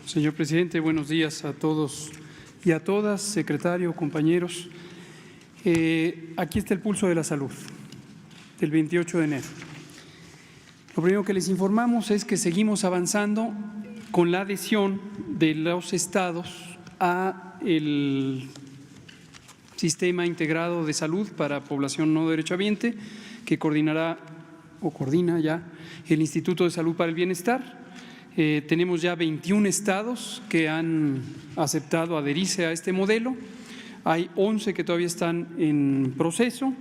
Señor presidente, buenos días a todos y a todas, secretario, compañeros. Aquí está el pulso de la salud del 28 de enero. Lo primero que les informamos es que seguimos avanzando con la adhesión de los estados a el Sistema Integrado de Salud para Población No Derechohabiente, que coordinará o coordina ya el Instituto de Salud para el Bienestar. Tenemos ya 21 estados que han aceptado adherirse a este modelo. Hay 11 que todavía están en proceso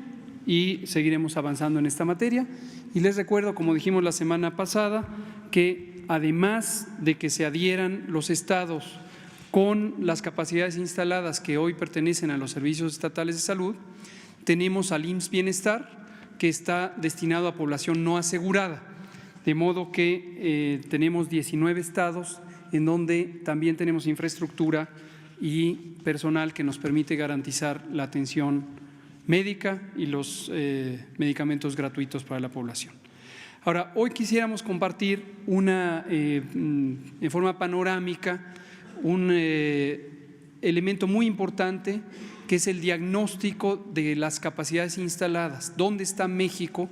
y seguiremos avanzando en esta materia. Y les recuerdo, como dijimos la semana pasada, que además de que se adhieran los estados con las capacidades instaladas que hoy pertenecen a los servicios estatales de salud, tenemos al IMSS Bienestar, que está destinado a población no asegurada. De modo que tenemos 19 estados en donde también tenemos infraestructura y personal que nos permite garantizar la atención médica y los medicamentos gratuitos para la población. Ahora, hoy quisiéramos compartir en forma panorámica un elemento muy importante que es el diagnóstico de las capacidades instaladas. ¿Dónde está México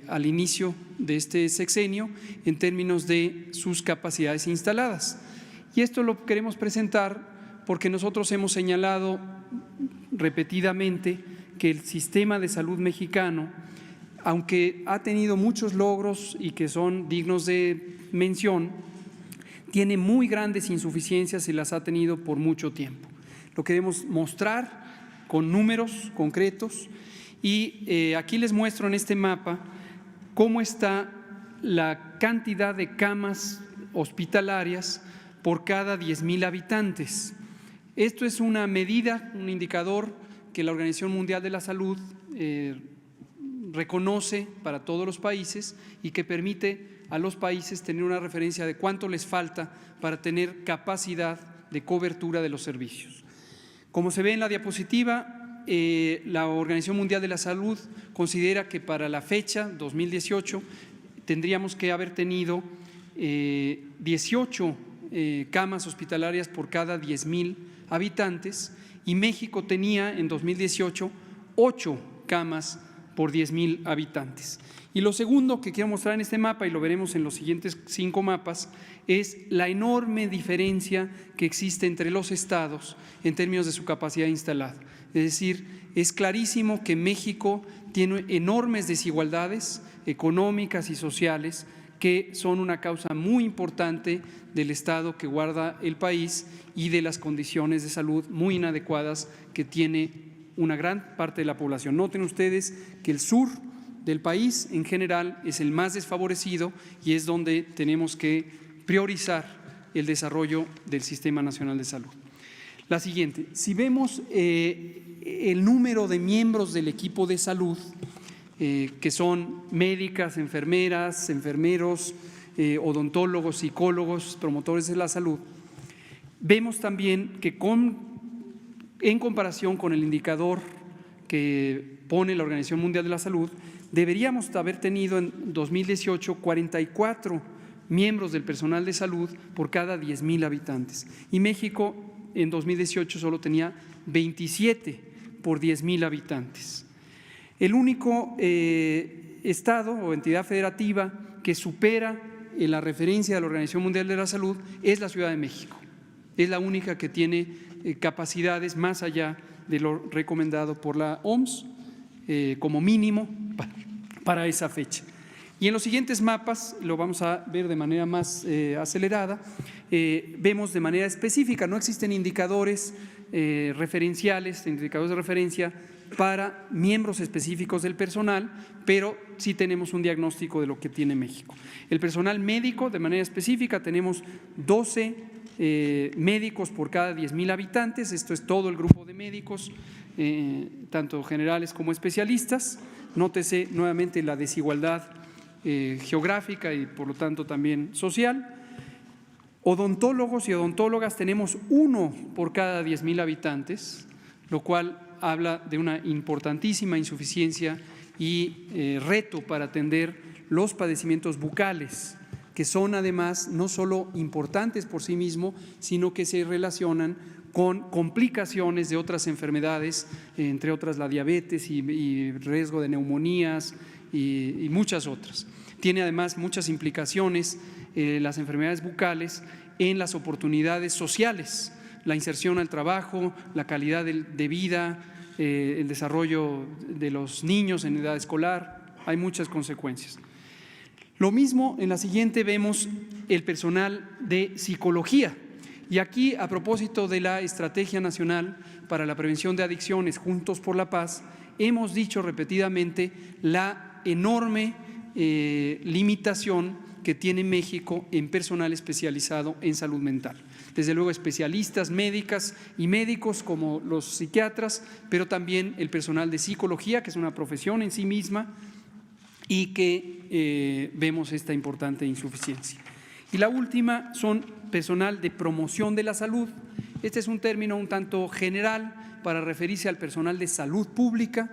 al inicio de este sexenio en términos de sus capacidades instaladas? Y esto lo queremos presentar porque nosotros hemos señalado repetidamente que el sistema de salud mexicano, aunque ha tenido muchos logros y que son dignos de mención, tiene muy grandes insuficiencias y las ha tenido por mucho tiempo. Lo queremos mostrar con números concretos. Y aquí les muestro en este mapa cómo está la cantidad de camas hospitalarias por cada 10,000 habitantes. Esto es una medida, un indicador que la Organización Mundial de la Salud reconoce para todos los países y que permite a los países tener una referencia de cuánto les falta para tener capacidad de cobertura de los servicios. Como se ve en la diapositiva, la Organización Mundial de la Salud considera que para la fecha 2018 tendríamos que haber tenido 18 camas hospitalarias por cada 10,000 habitantes y México tenía en 2018 8 camas por 10,000 habitantes. Y lo segundo que quiero mostrar en este mapa, y lo veremos en los siguientes 5 mapas, es la enorme diferencia que existe entre los estados en términos de su capacidad instalada. Es decir, es clarísimo que México tiene enormes desigualdades económicas y sociales que son una causa muy importante del estado que guarda el país y de las condiciones de salud muy inadecuadas que tiene una gran parte de la población. Noten ustedes que el sur del país en general es el más desfavorecido y es donde tenemos que priorizar el desarrollo del Sistema Nacional de Salud. La siguiente, si vemos el número de miembros del equipo de salud, que son médicas, enfermeras, enfermeros, odontólogos, psicólogos, promotores de la salud, vemos también que en comparación con el indicador que pone la Organización Mundial de la Salud, deberíamos haber tenido en 2018 44 miembros del personal de salud por cada 10,000 habitantes y México en 2018 solo tenía 27 por 10,000 habitantes. El único estado o entidad federativa que supera en la referencia de la Organización Mundial de la Salud es la Ciudad de México. Es la única que tiene capacidades más allá de lo recomendado por la OMS como mínimo para esa fecha. Y en los siguientes mapas, lo vamos a ver de manera más acelerada, vemos de manera específica, no existen indicadores referenciales, indicadores de referencia para miembros específicos del personal, pero sí tenemos un diagnóstico de lo que tiene México. El personal médico, de manera específica, tenemos 12 médicos por cada 10,000 habitantes, esto es todo el grupo de médicos, tanto generales como especialistas. Nótese nuevamente la desigualdad geográfica y por lo tanto también social. Odontólogos y odontólogas tenemos 1 por cada 10,000 habitantes, lo cual habla de una importantísima insuficiencia y reto para atender los padecimientos bucales que son además no solo importantes por sí mismos, sino que se relacionan con complicaciones de otras enfermedades, entre otras la diabetes y riesgo de neumonías y muchas otras. Tiene además muchas implicaciones las enfermedades bucales en las oportunidades sociales, la inserción al trabajo, la calidad de vida, el desarrollo de los niños en edad escolar. Hay muchas consecuencias. Lo mismo en la siguiente vemos el personal de psicología. Y aquí, a propósito de la Estrategia Nacional para la Prevención de Adicciones, Juntos por la Paz, hemos dicho repetidamente la enorme limitación que tiene México en personal especializado en salud mental. Desde luego especialistas médicas y médicos como los psiquiatras, pero también el personal de psicología, que es una profesión en sí misma, y que vemos esta importante insuficiencia. Y la última son personal de promoción de la salud. Este es un término un tanto general para referirse al personal de salud pública.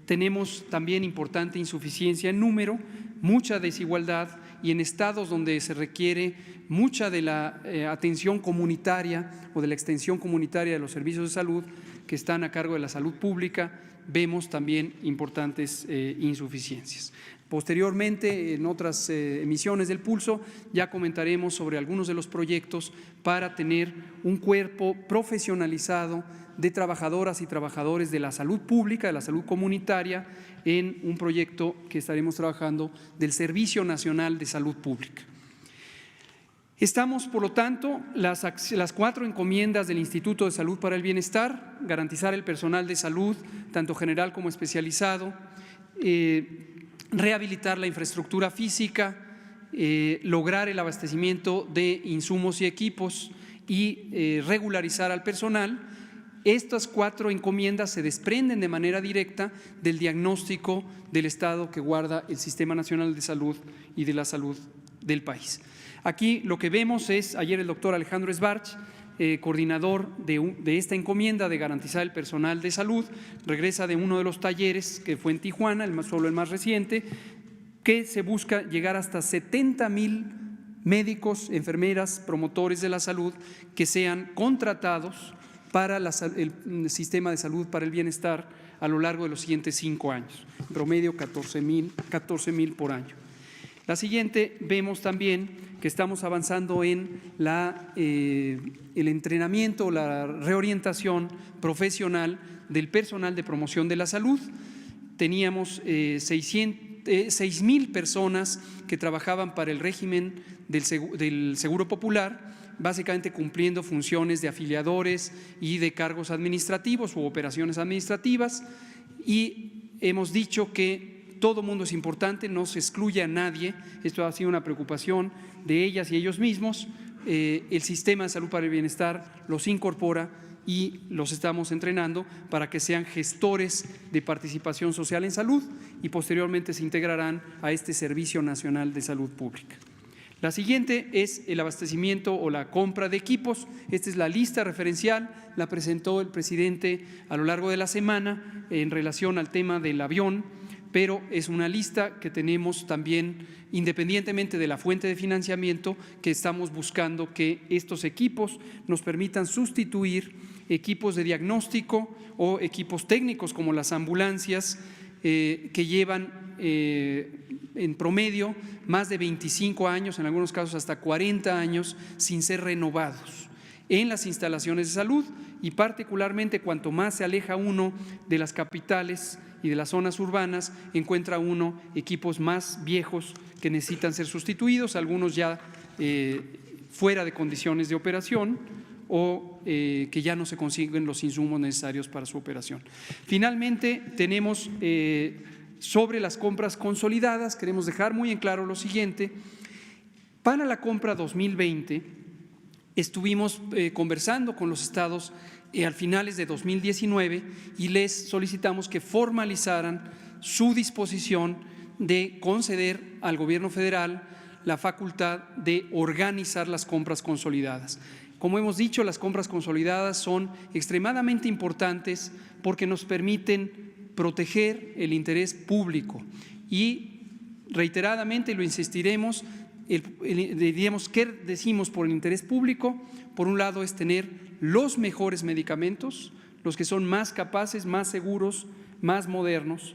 Tenemos también importante insuficiencia en número, mucha desigualdad y en estados donde se requiere mucha de la atención comunitaria o de la extensión comunitaria de los servicios de salud que están a cargo de la salud pública, vemos también importantes insuficiencias. Posteriormente, en otras emisiones del Pulso, ya comentaremos sobre algunos de los proyectos para tener un cuerpo profesionalizado de trabajadoras y trabajadores de la salud pública, de la salud comunitaria, en un proyecto que estaremos trabajando del Servicio Nacional de Salud Pública. Estamos, por lo tanto, las 4 encomiendas del Instituto de Salud para el Bienestar: garantizar el personal de salud, tanto general como especializado, rehabilitar la infraestructura física, lograr el abastecimiento de insumos y equipos y regularizar al personal. Estas 4 encomiendas se desprenden de manera directa del diagnóstico del estado que guarda el Sistema Nacional de Salud y de la salud del país. Aquí lo que vemos es, ayer el doctor Alejandro Sbarch, coordinador de esta encomienda de garantizar el personal de salud, regresa de uno de los talleres que fue en Tijuana, solo el más reciente, que se busca llegar hasta 70,000 médicos, enfermeras, promotores de la salud que sean contratados para el sistema de salud para el bienestar a lo largo de los siguientes 5 años, en promedio 14,000 por año. La siguiente, vemos también que estamos avanzando en el entrenamiento, la reorientación profesional del personal de promoción de la salud. Teníamos 6,000 personas que trabajaban para el régimen del Seguro Popular, básicamente cumpliendo funciones de afiliadores y de cargos administrativos u operaciones administrativas, y hemos dicho que todo mundo es importante, no se excluye a nadie. Esto ha sido una preocupación de ellas y ellos mismos. El sistema de salud para el bienestar los incorpora y los estamos entrenando para que sean gestores de participación social en salud y posteriormente se integrarán a este Servicio Nacional de Salud Pública. La siguiente es el abastecimiento o la compra de equipos. Esta es la lista referencial, la presentó el presidente a lo largo de la semana en relación al tema del avión, pero es una lista que tenemos también, independientemente de la fuente de financiamiento, que estamos buscando que estos equipos nos permitan sustituir equipos de diagnóstico o equipos técnicos como las ambulancias que llevan en promedio más de 25 años, en algunos casos hasta 40 años, sin ser renovados en las instalaciones de salud, y particularmente cuanto más se aleja uno de las capitales y de las zonas urbanas, encuentra uno equipos más viejos que necesitan ser sustituidos, algunos ya fuera de condiciones de operación o que ya no se consiguen los insumos necesarios para su operación. Finalmente, tenemos sobre las compras consolidadas, queremos dejar muy en claro lo siguiente: para la compra 2020 estuvimos conversando con los estados al finales de 2019 y les solicitamos que formalizaran su disposición de conceder al gobierno federal la facultad de organizar las compras consolidadas. Como hemos dicho, las compras consolidadas son extremadamente importantes porque nos permiten proteger el interés público y reiteradamente, y lo insistiremos, diríamos, ¿qué decimos por el interés público? Por un lado es tener los mejores medicamentos, los que son más capaces, más seguros, más modernos,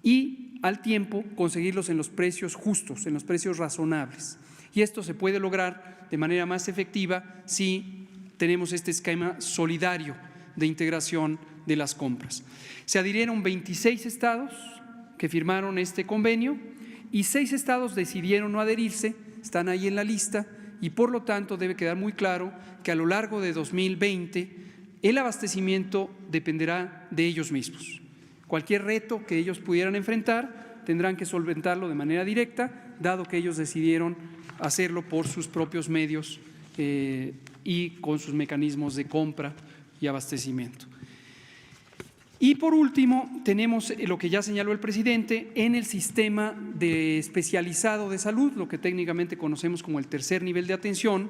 y al tiempo conseguirlos en los precios justos, en los precios razonables. Y esto se puede lograr de manera más efectiva si tenemos este esquema solidario de integración de las compras. Se adhirieron 26 estados que firmaron este convenio y 6 estados decidieron no adherirse, están ahí en la lista, y por lo tanto debe quedar muy claro que a lo largo de 2020 el abastecimiento dependerá de ellos mismos. Cualquier reto que ellos pudieran enfrentar tendrán que solventarlo de manera directa, dado que ellos decidieron hacerlo por sus propios medios y con sus mecanismos de compra y abastecimiento. Y por último, tenemos lo que ya señaló el presidente en el sistema especializado de salud, lo que técnicamente conocemos como el tercer nivel de atención.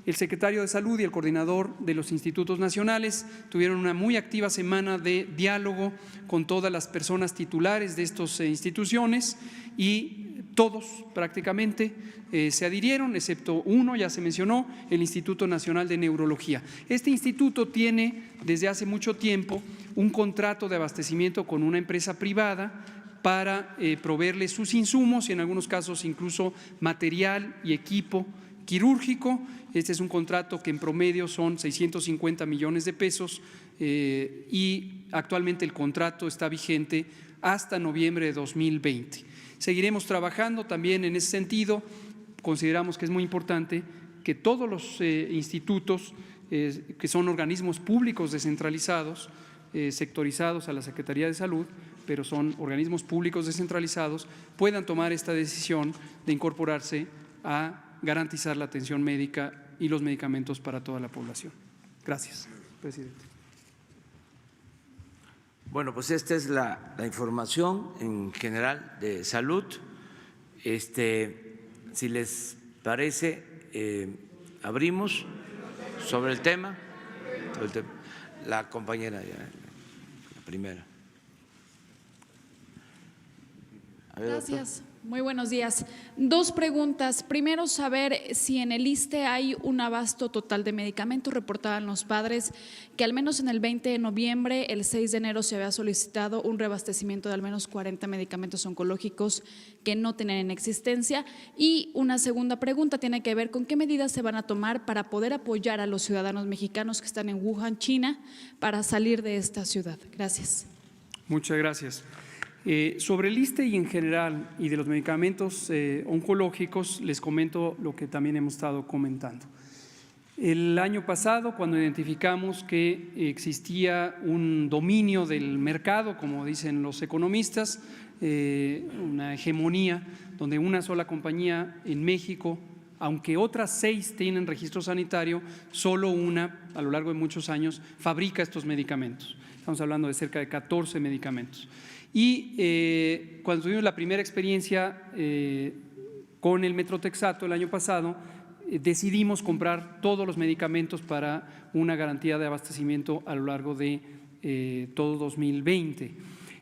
El secretario de Salud y el coordinador de los institutos nacionales tuvieron una muy activa semana de diálogo con todas las personas titulares de estas instituciones y todos prácticamente se adhirieron, excepto uno, ya se mencionó, el Instituto Nacional de Neurología. Este instituto tiene desde hace mucho tiempo un contrato de abastecimiento con una empresa privada para proveerle sus insumos y en algunos casos incluso material y equipo quirúrgico. Este es un contrato que en promedio son 650 millones de pesos y actualmente el contrato está vigente hasta noviembre de 2020. Seguiremos trabajando también en ese sentido. Consideramos que es muy importante que todos los institutos, que son organismos públicos descentralizados, sectorizados a la Secretaría de Salud, pero son organismos públicos descentralizados, puedan tomar esta decisión de incorporarse a garantizar la atención médica y los medicamentos para toda la población. Gracias, presidente. Bueno, pues esta es la información en general de salud. Si les parece, abrimos sobre el tema. La compañera, la primera. Gracias. Muy buenos días. 2 preguntas. Primero, saber si en el ISSSTE hay un abasto total de medicamentos. Reportaban los padres que al menos en el 20 de noviembre, el 6 de enero se había solicitado un reabastecimiento de al menos 40 medicamentos oncológicos que no tenían en existencia. Y una segunda pregunta tiene que ver con qué medidas se van a tomar para poder apoyar a los ciudadanos mexicanos que están en Wuhan, China, para salir de esta ciudad. Gracias. Muchas gracias. Sobre el ISSSTE y en general y de los medicamentos oncológicos, les comento lo que también hemos estado comentando. El año pasado, cuando identificamos que existía un dominio del mercado, como dicen los economistas, una hegemonía donde una sola compañía en México, aunque otras 6 tienen registro sanitario, solo una a lo largo de muchos años fabrica estos medicamentos. Estamos hablando de cerca de 14 medicamentos. Y cuando tuvimos la primera experiencia con el Metrotexato el año pasado, decidimos comprar todos los medicamentos para una garantía de abastecimiento a lo largo de todo 2020.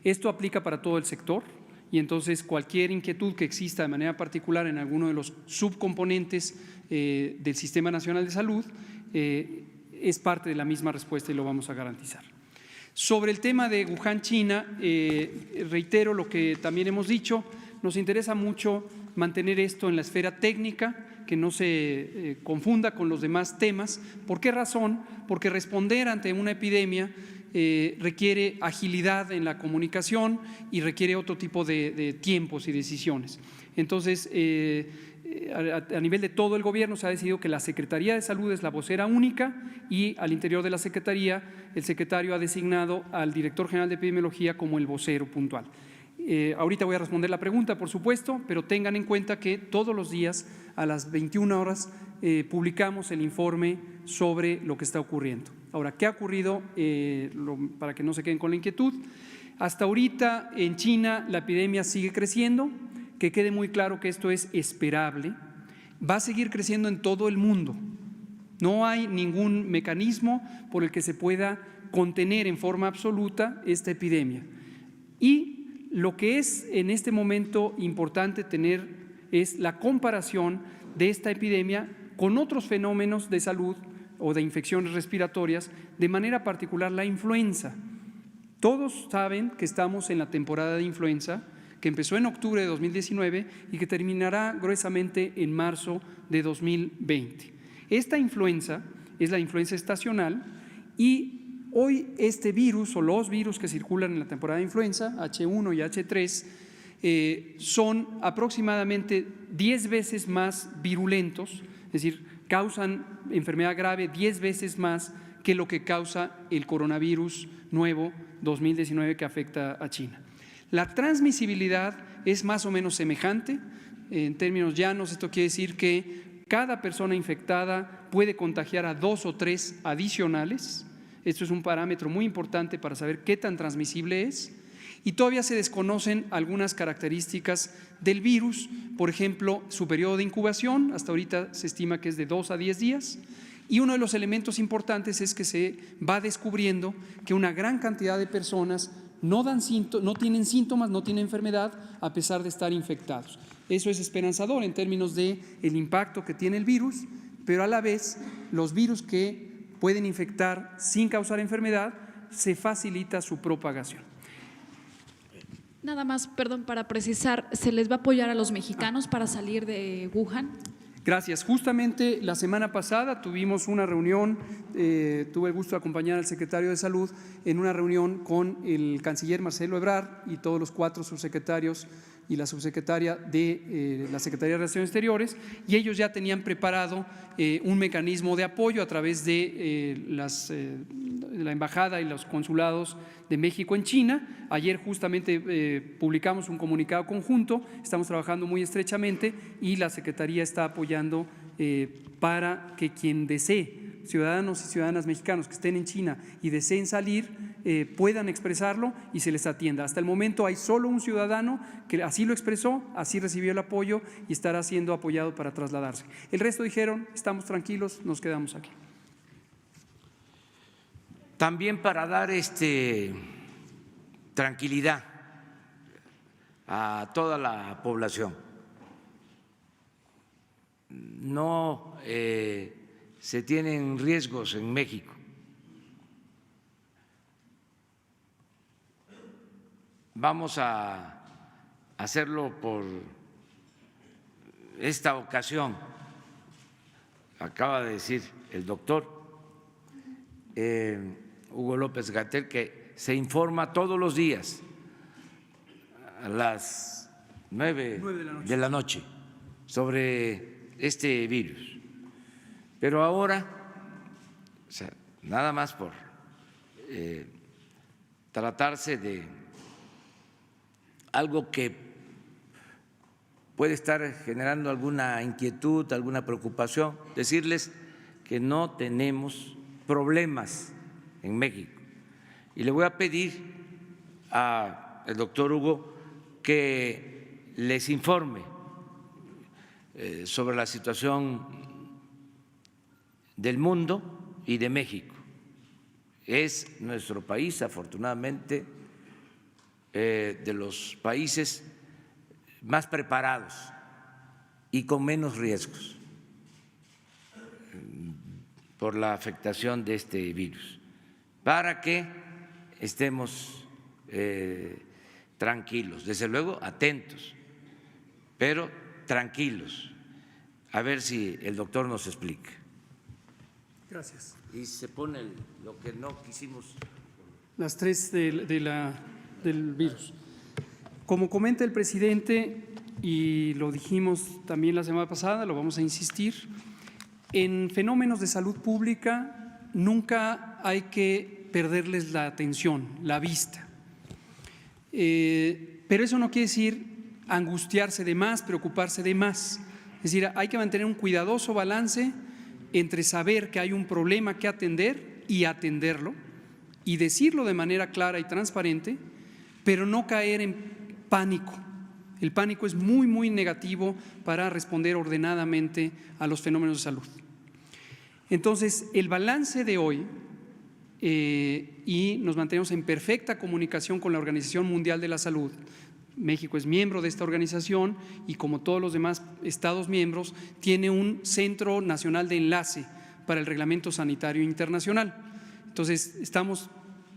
Esto aplica para todo el sector y entonces cualquier inquietud que exista de manera particular en alguno de los subcomponentes del Sistema Nacional de Salud es parte de la misma respuesta y lo vamos a garantizar. Sobre el tema de Wuhan, China, reitero lo que también hemos dicho, nos interesa mucho mantener esto en la esfera técnica, que no se confunda con los demás temas. ¿Por qué razón? Porque responder ante una epidemia requiere agilidad en la comunicación y requiere otro tipo de tiempos y decisiones. Entonces, a nivel de todo el gobierno se ha decidido que la Secretaría de Salud es la vocera única y al interior de la Secretaría el secretario ha designado al director general de epidemiología como el vocero puntual. Ahorita voy a responder la pregunta, por supuesto, pero tengan en cuenta que todos los días a las 21 horas publicamos el informe sobre lo que está ocurriendo. Ahora, ¿qué ha ocurrido? Para que no se queden con la inquietud. Hasta ahorita en China la epidemia sigue creciendo. Que quede muy claro que esto es esperable, va a seguir creciendo en todo el mundo. No hay ningún mecanismo por el que se pueda contener en forma absoluta esta epidemia. Y lo que es en este momento importante tener es la comparación de esta epidemia con otros fenómenos de salud o de infecciones respiratorias, de manera particular la influenza. Todos saben que estamos en la temporada de influenza, que empezó en octubre de 2019 y que terminará gruesamente en marzo de 2020. Esta influenza es la influenza estacional y hoy este virus o los virus que circulan en la temporada de influenza, H1 y H3, son aproximadamente 10 veces más virulentos, es decir, causan enfermedad grave 10 veces más que lo que causa el coronavirus nuevo 2019 que afecta a China. La transmisibilidad es más o menos semejante. En términos llanos, esto quiere decir que cada persona infectada puede contagiar a 2 o 3 adicionales. Esto es un parámetro muy importante para saber qué tan transmisible es. Y todavía se desconocen algunas características del virus, por ejemplo, su periodo de incubación, hasta ahorita se estima que es de 2 a 10 días, y uno de los elementos importantes es que se va descubriendo que una gran cantidad de personas no tienen síntomas, no tienen enfermedad, a pesar de estar infectados. Eso es esperanzador en términos de el impacto que tiene el virus, pero a la vez los virus que pueden infectar sin causar enfermedad, se facilita su propagación. Nada más, perdón, para precisar, ¿se les va a apoyar a los mexicanos para salir de Wuhan? Gracias. Justamente la semana pasada tuvimos una reunión, tuve el gusto de acompañar al secretario de Salud en una reunión con el canciller Marcelo Ebrard y todos los 4 subsecretarios y la subsecretaria de la Secretaría de Relaciones Exteriores, y ellos ya tenían preparado un mecanismo de apoyo a través de la embajada y los consulados de México en China. Ayer justamente publicamos un comunicado conjunto, estamos trabajando muy estrechamente y la Secretaría está apoyando para que quien desee, ciudadanos y ciudadanas mexicanos que estén en China y deseen salir, puedan expresarlo y se les atienda. Hasta el momento hay solo un ciudadano que así lo expresó, así recibió el apoyo y estará siendo apoyado para trasladarse. El resto dijeron, estamos tranquilos, nos quedamos aquí. También para dar tranquilidad a toda la población. No se tienen riesgos en México. Vamos a hacerlo por esta ocasión. Acaba de decir el doctor Hugo López-Gatell que se informa todos los días a las 9 de la noche sobre este virus. Pero ahora, o sea, nada más por tratarse de algo que puede estar generando alguna inquietud, alguna preocupación, decirles que no tenemos problemas en México. Y le voy a pedir al doctor Hugo que les informe sobre la situación del mundo y de México. Es nuestro país, afortunadamente, de los países más preparados y con menos riesgos por la afectación de este virus, para que estemos tranquilos, desde luego atentos, pero tranquilos. A ver si el doctor nos explica. Gracias. Y se pone lo que no quisimos. Las 3 del virus. Como comenta el presidente, y lo dijimos también la semana pasada, lo vamos a insistir, en fenómenos de salud pública nunca hay que perderles la atención, la vista. Pero eso no quiere decir angustiarse de más, preocuparse de más. Es decir, hay que mantener un cuidadoso balance entre saber que hay un problema que atender y atenderlo, y decirlo de manera clara y transparente, pero no caer en pánico. El pánico es muy, muy negativo para responder ordenadamente a los fenómenos de salud. Entonces, el balance de hoy y nos mantenemos en perfecta comunicación con la Organización Mundial de la Salud. México es miembro de esta organización y, como todos los demás Estados miembros, tiene un Centro Nacional de Enlace para el Reglamento Sanitario Internacional. Entonces, estamos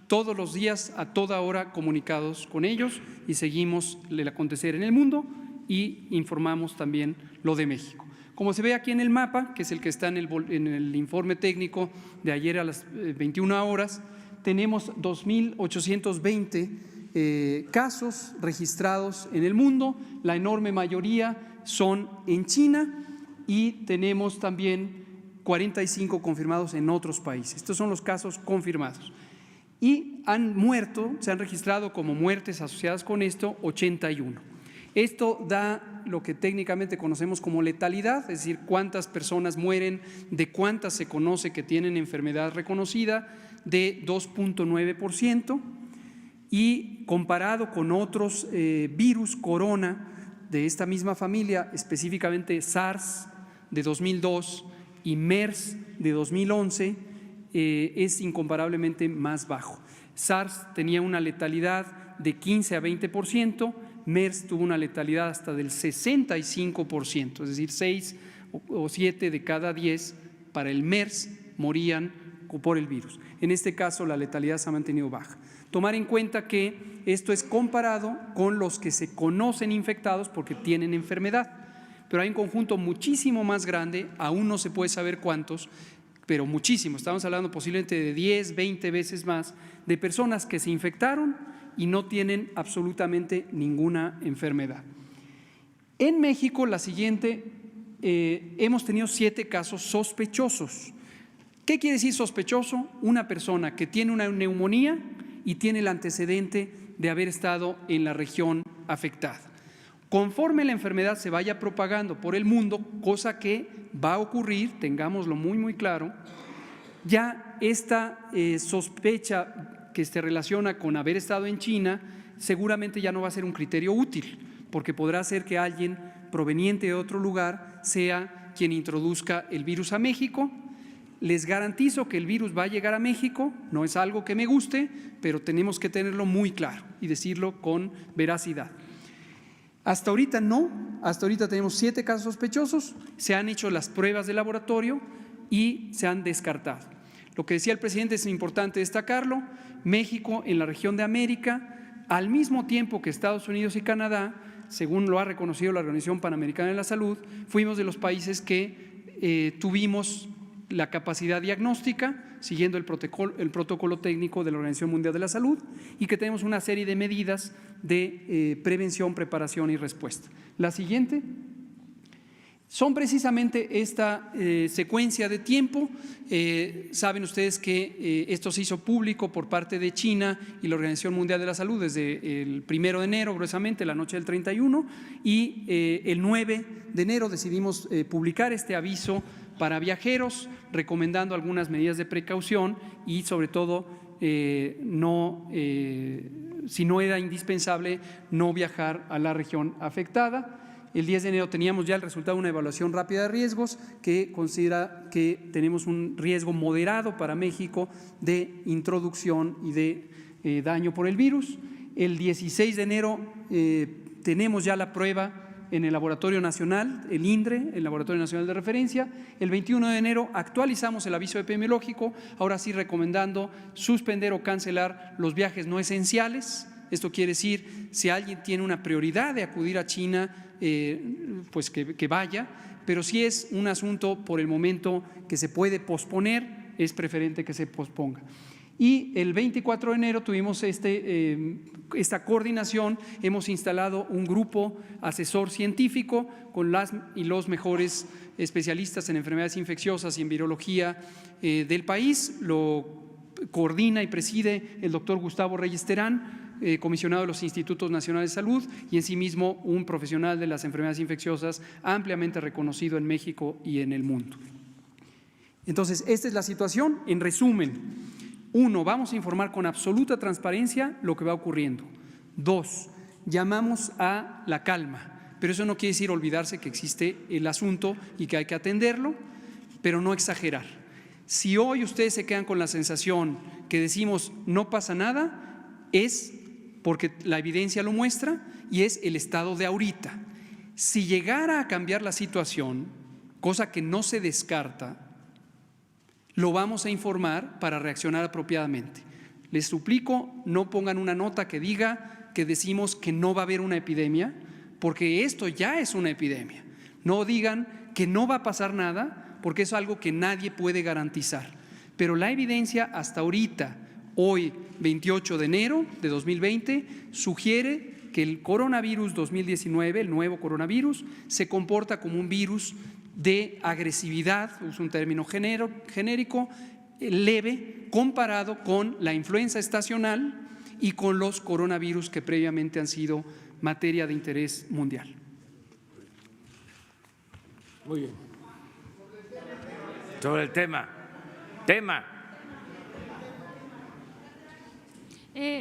todos los días, a toda hora, comunicados con ellos y seguimos el acontecer en el mundo y informamos también lo de México. Como se ve aquí en el mapa, que es el que está en el informe técnico de ayer a las 21 horas, tenemos 2.820 casos registrados en el mundo, la enorme mayoría son en China y tenemos también 45 confirmados en otros países. Estos son los casos confirmados. Y se han registrado como muertes asociadas con esto 81. Esto da lo que técnicamente conocemos como letalidad, es decir, cuántas personas mueren, de cuántas se conoce que tienen enfermedad reconocida, de 2.9%, y comparado con otros virus corona de esta misma familia, específicamente SARS de 2002 y MERS de 2011, es incomparablemente más bajo. SARS tenía una letalidad de 15 a 20%, MERS tuvo una letalidad hasta del 65%, es decir, 6 o 7 de cada 10 para el MERS morían por el virus. En este caso, la letalidad se ha mantenido baja. Tomar en cuenta que esto es comparado con los que se conocen infectados porque tienen enfermedad, pero hay un conjunto muchísimo más grande, aún no se puede saber cuántos, pero muchísimo, estamos hablando posiblemente de 10, 20 veces más, de personas que se infectaron y no tienen absolutamente ninguna enfermedad. En México, la siguiente, hemos tenido 7 casos sospechosos. ¿Qué quiere decir sospechoso? Una persona que tiene una neumonía y tiene el antecedente de haber estado en la región afectada. Conforme la enfermedad se vaya propagando por el mundo, cosa que va a ocurrir, tengámoslo muy claro, ya esta sospecha que se relaciona con haber estado en China seguramente ya no va a ser un criterio útil, porque podrá ser que alguien proveniente de otro lugar sea quien introduzca el virus a México. Les garantizo que el virus va a llegar a México, no es algo que me guste, pero tenemos que tenerlo muy claro y decirlo con veracidad. Hasta ahorita no, hasta ahorita tenemos 7 casos sospechosos, se han hecho las pruebas de laboratorio y se han descartado. Lo que decía el presidente es importante destacarlo: México en la región de América, al mismo tiempo que Estados Unidos y Canadá, según lo ha reconocido la Organización Panamericana de la Salud, fuimos de los países que tuvimos la capacidad diagnóstica, siguiendo el protocolo técnico de la Organización Mundial de la Salud, y que tenemos una serie de medidas de prevención, preparación y respuesta. La siguiente son precisamente esta secuencia de tiempo. Saben ustedes que esto se hizo público por parte de China y la Organización Mundial de la Salud desde el 1 de enero, gruesamente, la noche del 31, y el 9 de enero decidimos publicar este aviso para viajeros, recomendando algunas medidas de precaución y, sobre todo, si no era indispensable, no viajar a la región afectada. El 10 de enero teníamos ya el resultado de una evaluación rápida de riesgos que considera que tenemos un riesgo moderado para México de introducción y de daño por el virus. El 16 de enero tenemos ya la prueba en el Laboratorio Nacional, el INDRE, el Laboratorio Nacional de Referencia. El 21 de enero actualizamos el aviso epidemiológico, ahora sí recomendando suspender o cancelar los viajes no esenciales. Esto quiere decir, si alguien tiene una prioridad de acudir a China, pues que vaya, pero si es un asunto por el momento que se puede posponer, es preferente que se posponga. Y el 24 de enero tuvimos esta coordinación, hemos instalado un grupo asesor científico con las y los mejores especialistas en enfermedades infecciosas y en virología del país. Lo coordina y preside el doctor Gustavo Reyes Terán, comisionado de los Institutos Nacionales de Salud y en sí mismo un profesional de las enfermedades infecciosas ampliamente reconocido en México y en el mundo. Entonces, esta es la situación. En resumen: 1, vamos a informar con absoluta transparencia lo que va ocurriendo. 2, llamamos a la calma, pero eso no quiere decir olvidarse que existe el asunto y que hay que atenderlo, pero no exagerar. Si hoy ustedes se quedan con la sensación que decimos no pasa nada, es porque la evidencia lo muestra y es el estado de ahorita. Si llegara a cambiar la situación, cosa que no se descarta, lo vamos a informar para reaccionar apropiadamente. Les suplico, no pongan una nota que diga que decimos que no va a haber una epidemia, porque esto ya es una epidemia. No digan que no va a pasar nada, porque es algo que nadie puede garantizar. Pero la evidencia hasta ahorita, hoy 28 de enero de 2020, sugiere que el coronavirus 2019, el nuevo coronavirus, se comporta como un virus de agresividad, uso un término genérico, leve, comparado con la influenza estacional y con los coronavirus que previamente han sido materia de interés mundial. Muy bien. Sobre el tema.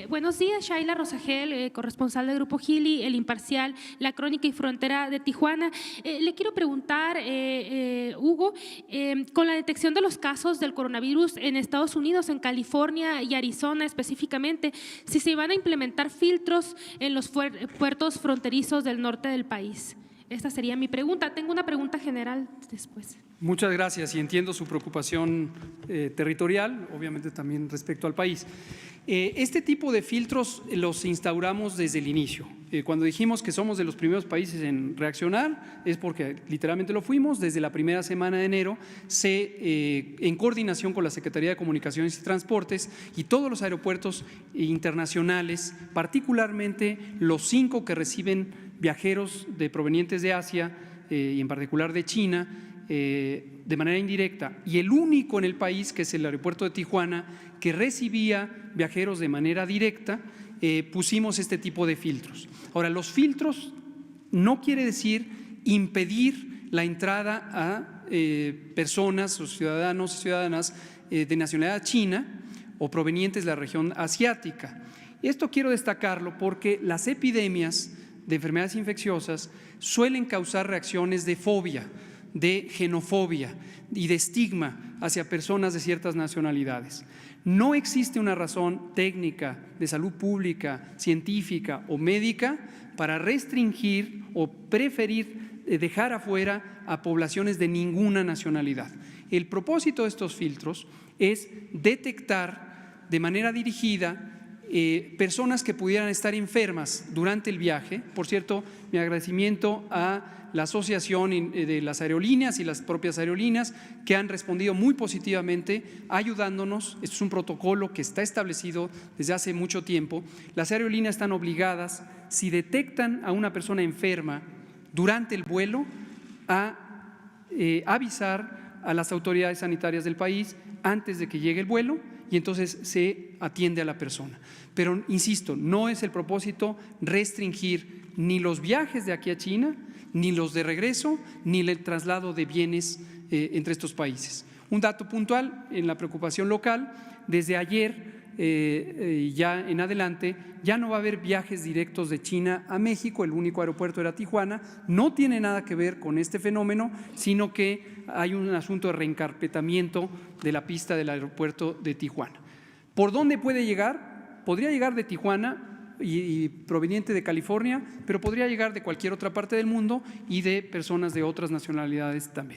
Buenos días, Shaila Rosagel, corresponsal del Grupo Gili, El Imparcial, La Crónica y Frontera de Tijuana. Le quiero preguntar, Hugo, con la detección de los casos del coronavirus en Estados Unidos, en California y Arizona específicamente, si se van a implementar filtros en los puertos fronterizos del norte del país. Esta sería mi pregunta. Tengo una pregunta general después. Muchas gracias y entiendo su preocupación territorial, obviamente también respecto al país. Este tipo de filtros los instauramos desde el inicio. Cuando dijimos que somos de los primeros países en reaccionar, es porque literalmente lo fuimos. Desde la primera semana de enero, en coordinación con la Secretaría de Comunicaciones y Transportes y todos los aeropuertos internacionales, particularmente los 5 que reciben viajeros provenientes de Asia y en particular de China, de manera indirecta, y el único en el país, que es el aeropuerto de Tijuana, que recibía viajeros de manera directa, pusimos este tipo de filtros. Ahora, los filtros no quiere decir impedir la entrada a personas o ciudadanos y ciudadanas de nacionalidad china o provenientes de la región asiática. Esto quiero destacarlo porque las epidemias de enfermedades infecciosas suelen causar reacciones de fobia, de xenofobia y de estigma hacia personas de ciertas nacionalidades. No existe una razón técnica de salud pública, científica o médica para restringir o preferir dejar afuera a poblaciones de ninguna nacionalidad. El propósito de estos filtros es detectar de manera dirigida personas que pudieran estar enfermas durante el viaje. Por cierto, mi agradecimiento a la Asociación de las Aerolíneas y las propias aerolíneas que han respondido muy positivamente ayudándonos. Esto es un protocolo que está establecido desde hace mucho tiempo. Las aerolíneas están obligadas, si detectan a una persona enferma durante el vuelo, a avisar a las autoridades sanitarias del país antes de que llegue el vuelo, y entonces se atiende a la persona. Pero, insisto, no es el propósito restringir ni los viajes de aquí a China, ni los de regreso, ni el traslado de bienes entre estos países. Un dato puntual en la preocupación local: desde ayer ya en adelante ya no va a haber viajes directos de China a México. El único aeropuerto era Tijuana. No tiene nada que ver con este fenómeno, sino que hay un asunto de reencarpetamiento de la pista del aeropuerto de Tijuana. ¿Por dónde puede llegar? Podría llegar de Tijuana y proveniente de California, pero podría llegar de cualquier otra parte del mundo y de personas de otras nacionalidades también.